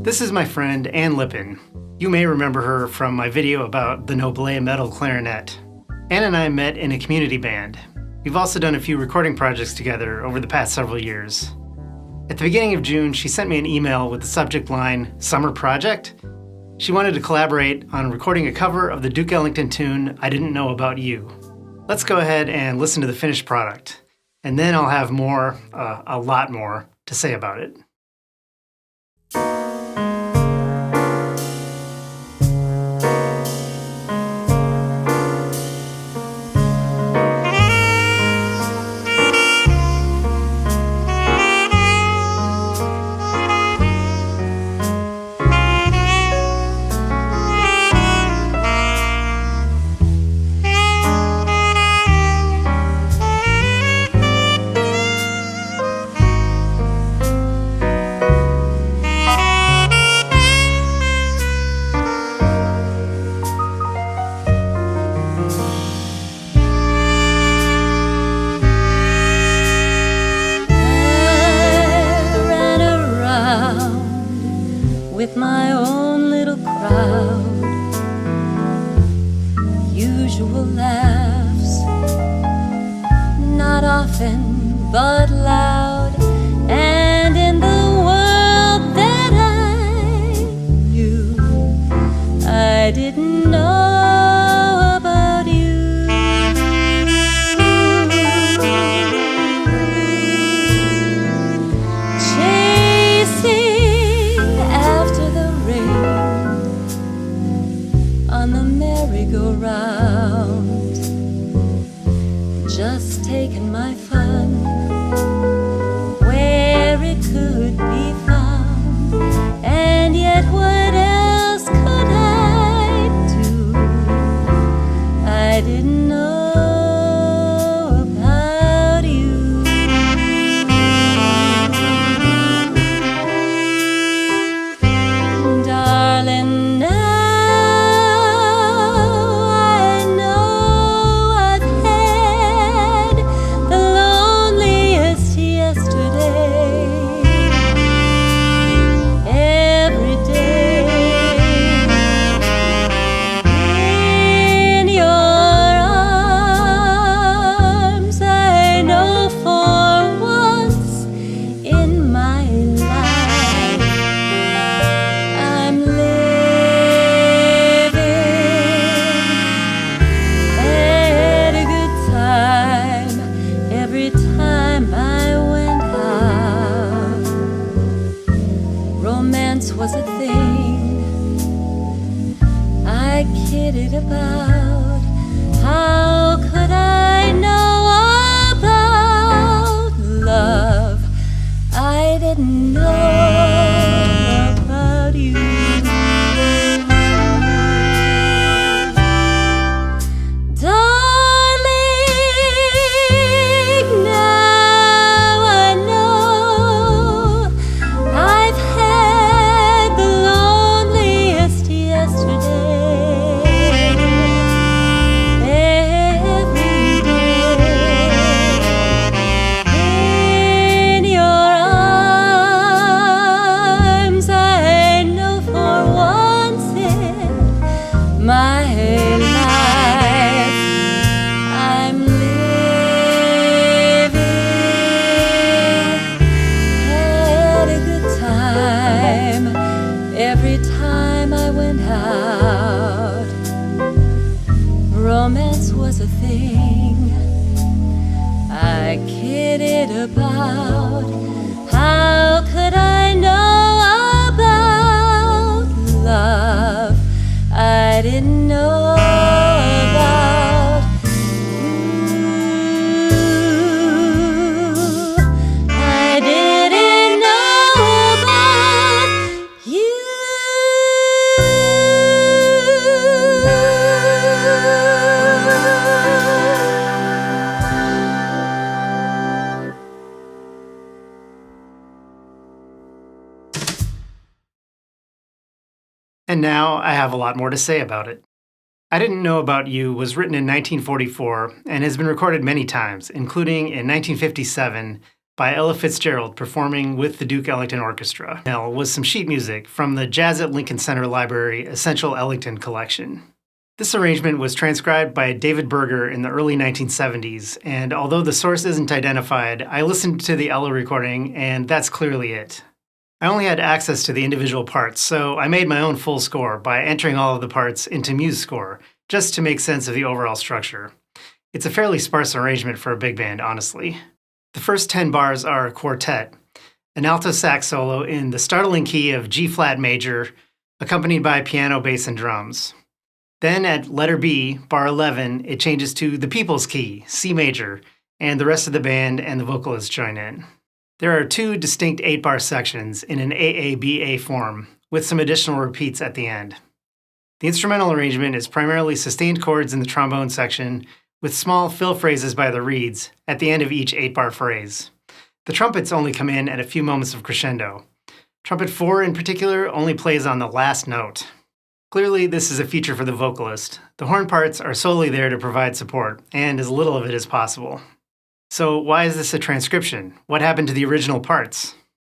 This is my friend Anne Lippin. You may remember her from my video about the Noblet metal clarinet. Anne and I met in a community band. We've also done a few recording projects together over the past several years. At the beginning of June, she sent me an email with the subject line, Summer Project. She wanted to collaborate on recording a cover of the Duke Ellington tune, I Didn't Know About You. Let's go ahead and listen to the finished product, and then I'll have more, a lot more, to say about it. With my own little crowd, usual laughs, not often but loud, and in the world that I knew, I didn't know about you. Merry-go-round, just taking my fun where it could be found, and yet what else could I do? I didn't know about you. Darling, now was a thing I kidded about. How could I know about love? I didn't know about you. Darling, now I know I've had the loneliest yesterday. Every day in your arms, I know for once in my life I'm living. Had a good time every time I went out. Romance was a thing I kidded about. How could I know about love? I didn't know about you. I didn't know about you. And now I have a lot more to say about it. I Didn't Know About You was written in 1944 and has been recorded many times, including in 1957 by Ella Fitzgerald performing with the Duke Ellington Orchestra. Now was some sheet music from the Jazz at Lincoln Center Library Essential Ellington collection. This arrangement was transcribed by David Berger in the early 1970s, and although the source isn't identified, I listened to the Ella recording, and that's clearly it. I only had access to the individual parts, so I made my own full score by entering all of the parts into MuseScore, just to make sense of the overall structure. It's a fairly sparse arrangement for a big band, honestly. The first 10 bars are a quartet, an alto sax solo in the startling key of G-flat major, accompanied by piano, bass, and drums. Then at letter B, bar 11, it changes to the people's key, C major, and the rest of the band and the vocalists join in. There are 2 distinct 8-bar sections in an AABA form, with some additional repeats at the end. The instrumental arrangement is primarily sustained chords in the trombone section, with small fill phrases by the reeds at the end of each 8-bar phrase. The trumpets only come in at a few moments of crescendo. Trumpet 4 in particular only plays on the last note. Clearly, this is a feature for the vocalist. The horn parts are solely there to provide support, and as little of it as possible. So why is this a transcription? What happened to the original parts?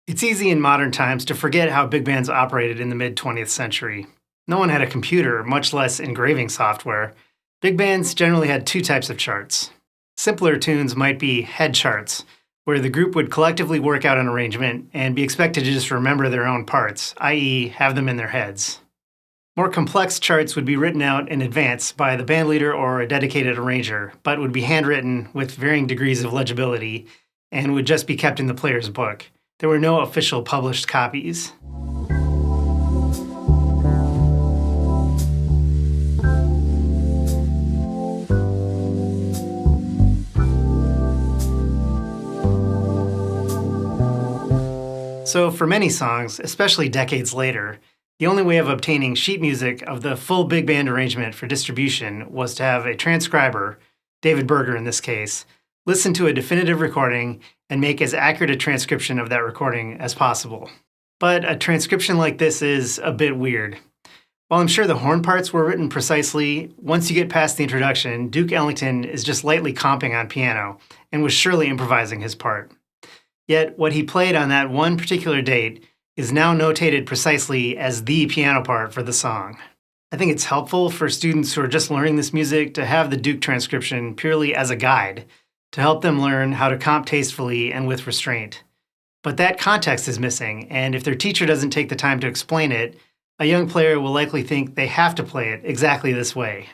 It's easy in modern times to forget how big bands operated in the mid-20th century. No one had a computer, much less engraving software. Big bands generally had 2 types of charts. Simpler tunes might be head charts, where the group would collectively work out an arrangement and be expected to just remember their own parts, i.e. have them in their heads. More complex charts would be written out in advance by the bandleader or a dedicated arranger, but would be handwritten with varying degrees of legibility and would just be kept in the player's book. There were no official published copies. So for many songs, especially decades later, the only way of obtaining sheet music of the full big band arrangement for distribution was to have a transcriber, David Berger in this case, listen to a definitive recording and make as accurate a transcription of that recording as possible. But a transcription like this is a bit weird. While I'm sure the horn parts were written precisely, once you get past the introduction, Duke Ellington is just lightly comping on piano and was surely improvising his part. Yet what he played on that one particular date is now notated precisely as the piano part for the song. I think it's helpful for students who are just learning this music to have the Duke transcription purely as a guide, to help them learn how to comp tastefully and with restraint. But that context is missing, and if their teacher doesn't take the time to explain it, a young player will likely think they have to play it exactly this way.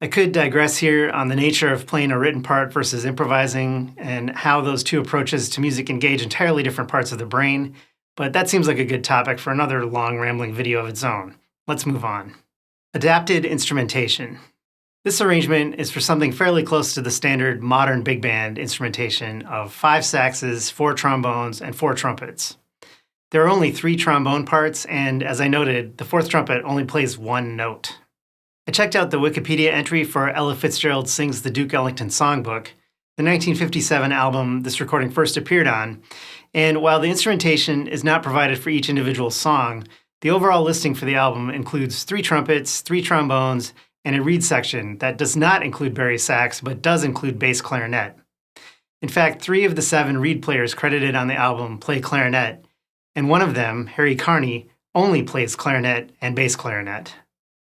I could digress here on the nature of playing a written part versus improvising, and how those 2 approaches to music engage entirely different parts of the brain, but that seems like a good topic for another long, rambling video of its own. Let's move on. Adapted instrumentation. This arrangement is for something fairly close to the standard modern big band instrumentation of 5 saxes, 4 trombones, and 4 trumpets. There are only 3 trombone parts, and as I noted, the 4th trumpet only plays 1 note. I checked out the Wikipedia entry for Ella Fitzgerald Sings the Duke Ellington Songbook, the 1957 album this recording first appeared on, and while the instrumentation is not provided for each individual song, the overall listing for the album includes 3 trumpets, 3 trombones, and a reed section that does not include bari sax but does include bass clarinet. In fact, 3 of the 7 reed players credited on the album play clarinet, and one of them, Harry Carney, only plays clarinet and bass clarinet.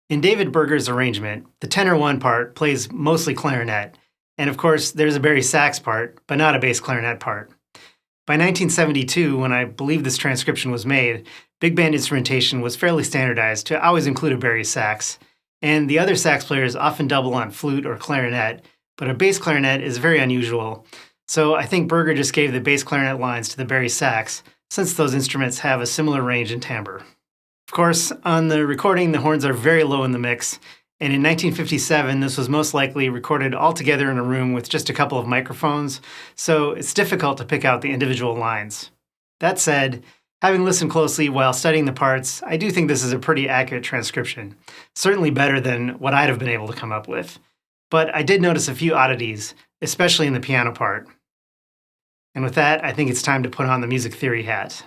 In David Berger's arrangement, the tenor 1 part plays mostly clarinet, and of course there's a bari sax part, but not a bass clarinet part. By 1972, when I believe this transcription was made, big band instrumentation was fairly standardized to always include a bari sax, and the other sax players often double on flute or clarinet, but a bass clarinet is very unusual, so I think Berger just gave the bass clarinet lines to the bari sax, since those instruments have a similar range and timbre. Of course, on the recording, the horns are very low in the mix, and in 1957, this was most likely recorded all together in a room with just a couple of microphones, so it's difficult to pick out the individual lines. That said, having listened closely while studying the parts, I do think this is a pretty accurate transcription, certainly better than what I'd have been able to come up with. But I did notice a few oddities, especially in the piano part. And with that, I think it's time to put on the music theory hat.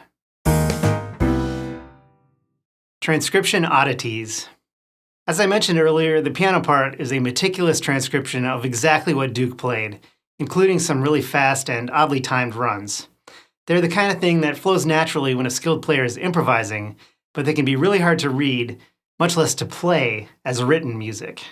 Transcription oddities. As I mentioned earlier, the piano part is a meticulous transcription of exactly what Duke played, including some really fast and oddly timed runs. They're the kind of thing that flows naturally when a skilled player is improvising, but they can be really hard to read, much less to play, as written music.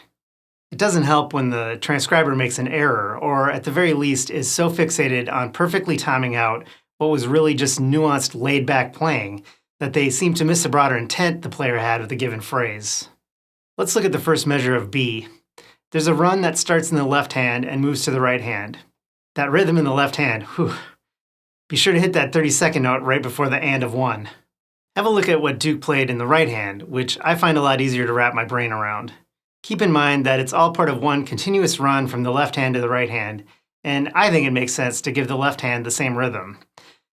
It doesn't help when the transcriber makes an error, or at the very least is so fixated on perfectly timing out what was really just nuanced, laid-back playing that they seem to miss the broader intent the player had with a given phrase. Let's look at the first measure of B. There's a run that starts in the left hand and moves to the right hand. That rhythm in the left hand, whew. Be sure to hit that 32nd note right before the and of 1. Have a look at what Duke played in the right hand, which I find a lot easier to wrap my brain around. Keep in mind that it's all part of one continuous run from the left hand to the right hand, and I think it makes sense to give the left hand the same rhythm.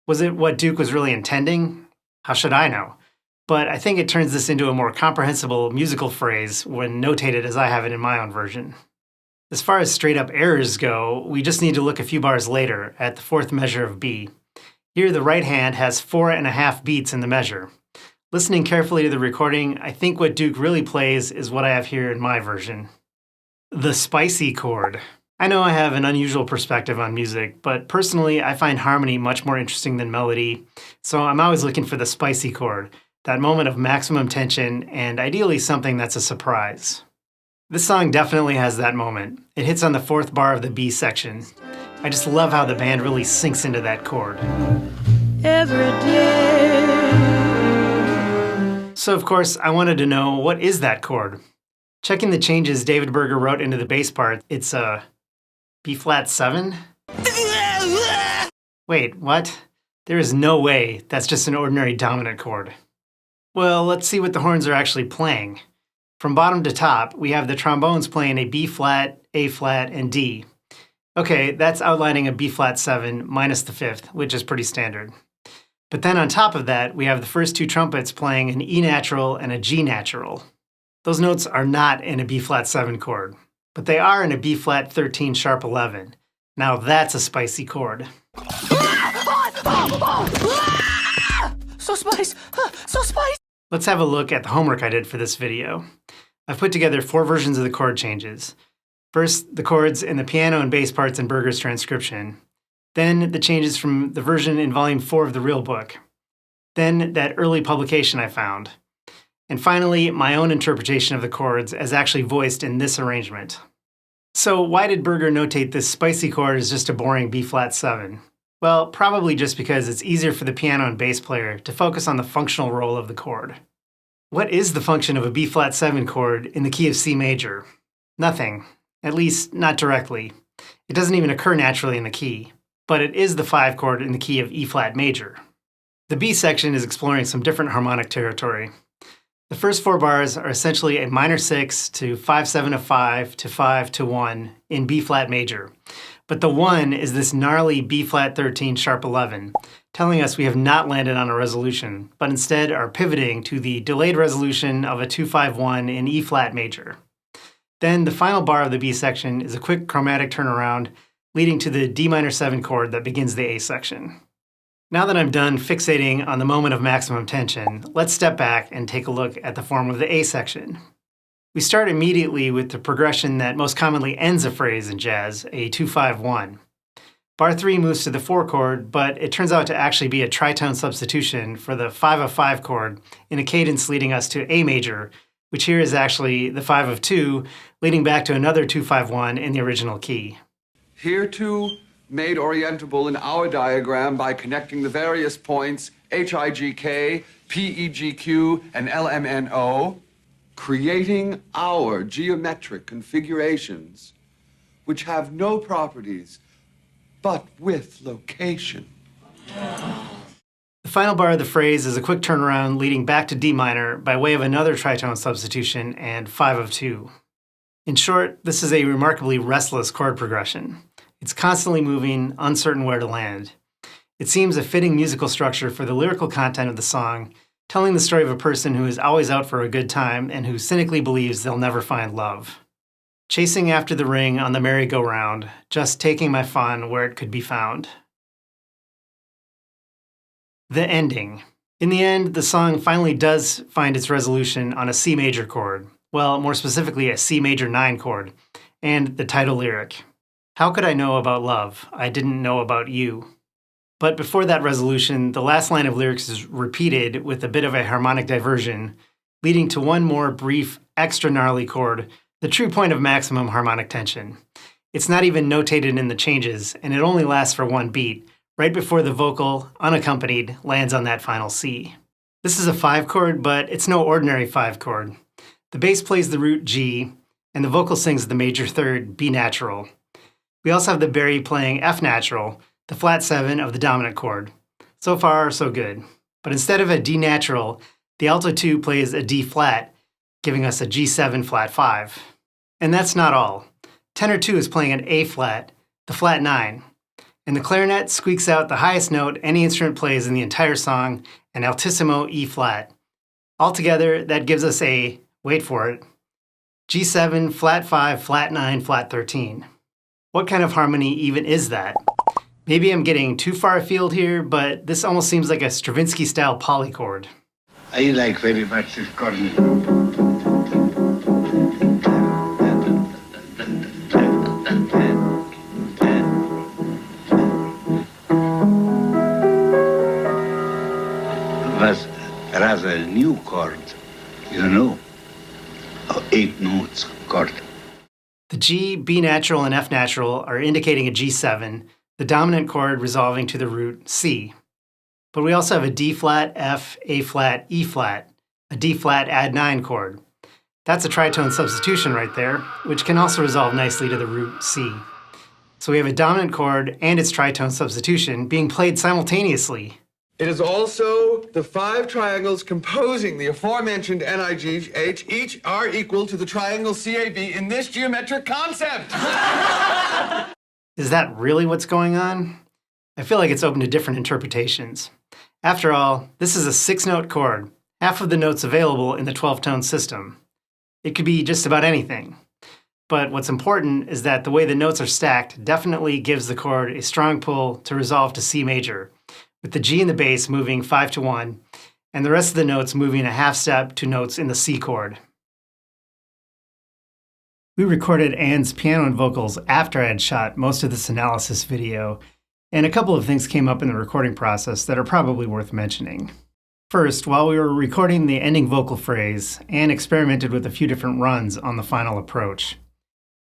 Was it what Duke was really intending? How should I know? But I think it turns this into a more comprehensible musical phrase when notated as I have it in my own version. As far as straight-up errors go, we just need to look a few bars later at the fourth measure of B. Here, the right hand has 4.5 beats in the measure. Listening carefully to the recording, I think what Duke really plays is what I have here in my version. The spicy chord. I know I have an unusual perspective on music, but personally I find harmony much more interesting than melody, so I'm always looking for the spicy chord, that moment of maximum tension, and ideally something that's a surprise. This song definitely has that moment. It hits on the fourth bar of the B section. I just love how the band really sinks into that chord. Every day. So of course, I wanted to know, what is that chord? Checking the changes David Berger wrote into the bass part, it's a B-flat 7? Wait, what? There is no way that's just an ordinary dominant chord. Well, let's see what the horns are actually playing. From bottom to top, we have the trombones playing a B-flat, A-flat, and D. Okay, that's outlining a B-flat 7 minus the fifth, which is pretty standard. But then on top of that, we have the first two trumpets playing an E natural and a G natural. Those notes are not in a B-flat 7 chord, but they are in a B-flat 13 sharp 11. Now that's a spicy chord. So spicy! So spicy! Let's have a look at the homework I did for this video. I've put together 4 versions of the chord changes. First, the chords in the piano and bass parts in Berger's transcription. Then, the changes from the version in Volume 4 of the real book. Then, that early publication I found. And finally, my own interpretation of the chords as actually voiced in this arrangement. So, why did Berger notate this spicy chord as just a boring B-flat 7? Well, probably just because it's easier for the piano and bass player to focus on the functional role of the chord. What is the function of a B-flat 7 chord in the key of C major? Nothing. At least, not directly. It doesn't even occur naturally in the key, but it is the 5 chord in the key of E-flat major. The B section is exploring some different harmonic territory. The first 4 bars are essentially a minor 6 to 5-7 of 5 to 5 to 1 in B-flat major, but the 1 is this gnarly B-flat 13 sharp 11, telling us we have not landed on a resolution, but instead are pivoting to the delayed resolution of a 2-5-1 in E-flat major. Then the final bar of the B section is a quick chromatic turnaround, leading to the D minor 7 chord that begins the A section. Now that I'm done fixating on the moment of maximum tension, let's step back and take a look at the form of the A section. We start immediately with the progression that most commonly ends a phrase in jazz, a 2-5-1. Bar 3 moves to the 4 chord, but it turns out to actually be a tritone substitution for the 5 of 5 chord in a cadence leading us to A major, which here is actually the 5 of 2, leading back to another 2-5-1 in the original key. Here too, made orientable in our diagram by connecting the various points HIGK, PEGQ, and LMNO, creating our geometric configurations, which have no properties but with location. The final bar of the phrase is a quick turnaround leading back to D minor by way of another tritone substitution and 5 of 2. In short, this is a remarkably restless chord progression. It's constantly moving, uncertain where to land. It seems a fitting musical structure for the lyrical content of the song, telling the story of a person who is always out for a good time and who cynically believes they'll never find love. Chasing after the ring on the merry-go-round, just taking my fun where it could be found. The ending. In the end, the song finally does find its resolution on a C major chord, well, more specifically a C major 9 chord, and the title lyric. How could I know about love? I didn't know about you. But before that resolution, the last line of lyrics is repeated with a bit of a harmonic diversion, leading to one more brief, extra gnarly chord, the true point of maximum harmonic tension. It's not even notated in the changes, and it only lasts for one beat, right before the vocal, unaccompanied, lands on that final C. This is a 5 chord, but it's no ordinary 5 chord. The bass plays the root G, and the vocal sings the major third, B natural. We also have the bari playing F natural, the flat 7 of the dominant chord. So far, so good. But instead of a D natural, the alto 2 plays a D flat, giving us a G7 flat 5. And that's not all. Tenor 2 is playing an A flat, the flat 9. And the clarinet squeaks out the highest note any instrument plays in the entire song, an altissimo E flat. Altogether, that gives us a, wait for it, G7, flat 5, flat 9, flat 13. What kind of harmony even is that? Maybe I'm getting too far afield here, but this almost seems like a Stravinsky-style polychord. I like very much this chord. Was rather a new chord, you know, 8 notes chord. The G, B natural, and F natural are indicating a G7, the dominant chord resolving to the root C. But we also have a D flat, F, A flat, E flat, a D flat add 9 chord. That's a tritone substitution right there, which can also resolve nicely to the root C. So we have a dominant chord and its tritone substitution being played simultaneously. It is also the 5 triangles composing the aforementioned NIGH, each are equal to the triangle CAB in this geometric concept. Is that really what's going on? I feel like it's open to different interpretations. After all, this is a 6-note chord, half of the notes available in the 12-tone system. It could be just about anything. But what's important is that the way the notes are stacked definitely gives the chord a strong pull to resolve to C major, with the G in the bass moving 5 to 1, and the rest of the notes moving a half step to notes in the C chord. We recorded Anne's piano and vocals after I had shot most of this analysis video, and a couple of things came up in the recording process that are probably worth mentioning. First, while we were recording the ending vocal phrase, Anne experimented with a few different runs on the final approach.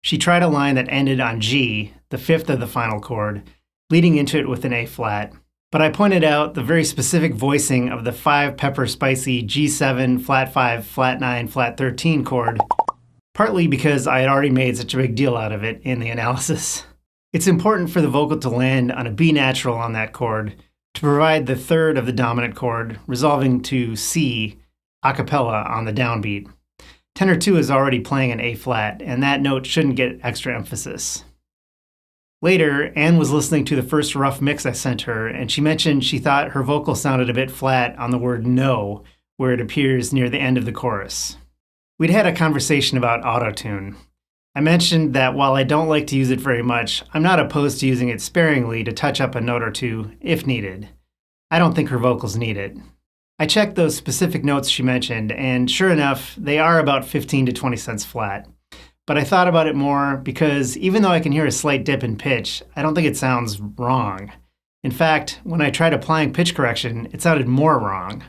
She tried a line that ended on G, the 5th of the final chord, leading into it with an A flat. But I pointed out the very specific voicing of the 5 pepper spicy G7, flat 5, flat 9, flat 13 chord, partly because I had already made such a big deal out of it in the analysis. It's important for the vocal to land on a B natural on that chord to provide the 3rd of the dominant chord, resolving to C a cappella on the downbeat. Tenor 2 is already playing an A flat, and that note shouldn't get extra emphasis. Later, Anne was listening to the first rough mix I sent her, and she mentioned she thought her vocal sounded a bit flat on the word no, where it appears near the end of the chorus. We'd had a conversation about autotune. I mentioned that while I don't like to use it very much, I'm not opposed to using it sparingly to touch up a note or two, if needed. I don't think her vocals need it. I checked those specific notes she mentioned, and sure enough, they are about 15 to 20 cents flat. But I thought about it more because even though I can hear a slight dip in pitch, I don't think it sounds wrong. In fact, when I tried applying pitch correction, it sounded more wrong.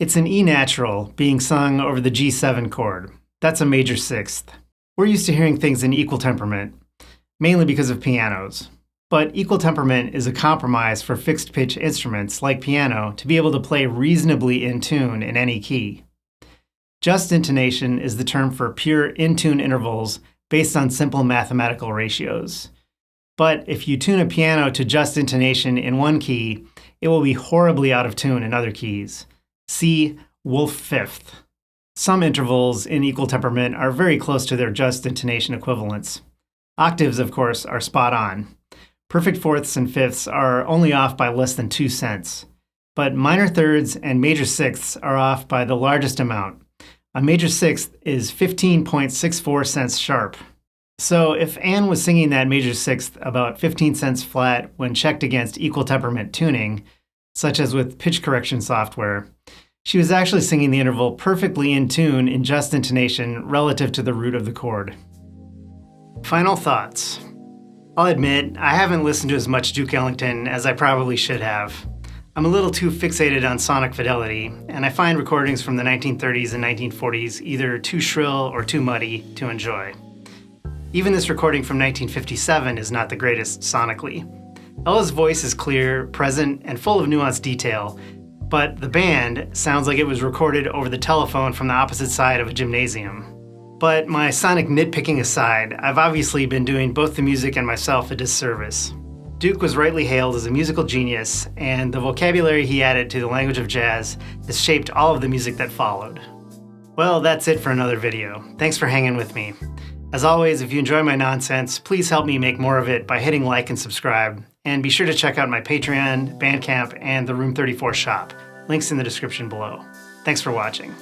It's an E natural being sung over the G7 chord. That's a major 6th. We're used to hearing things in equal temperament, mainly because of pianos. But equal temperament is a compromise for fixed pitch instruments like piano to be able to play reasonably in tune in any key. Just intonation is the term for pure in-tune intervals based on simple mathematical ratios. But if you tune a piano to just intonation in one key, it will be horribly out of tune in other keys. See Wolf Fifth. Some intervals in equal temperament are very close to their just intonation equivalents. Octaves, of course, are spot on. Perfect fourths and fifths are only off by less than 2 cents. But minor thirds and major sixths are off by the largest amount. A major sixth is 15.64 cents sharp. So if Anne was singing that major sixth about 15 cents flat when checked against equal temperament tuning, such as with pitch correction software, she was actually singing the interval perfectly in tune in just intonation relative to the root of the chord. Final thoughts. I'll admit, I haven't listened to as much Duke Ellington as I probably should have. I'm a little too fixated on sonic fidelity, and I find recordings from the 1930s and 1940s either too shrill or too muddy to enjoy. Even this recording from 1957 is not the greatest sonically. Ella's voice is clear, present, and full of nuanced detail, but the band sounds like it was recorded over the telephone from the opposite side of a gymnasium. But my sonic nitpicking aside, I've obviously been doing both the music and myself a disservice. Duke was rightly hailed as a musical genius, and the vocabulary he added to the language of jazz has shaped all of the music that followed. Well, that's it for another video. Thanks for hanging with me. As always, if you enjoy my nonsense, please help me make more of it by hitting like and subscribe, and be sure to check out my Patreon, Bandcamp, and the Room 34 shop. Links in the description below. Thanks for watching.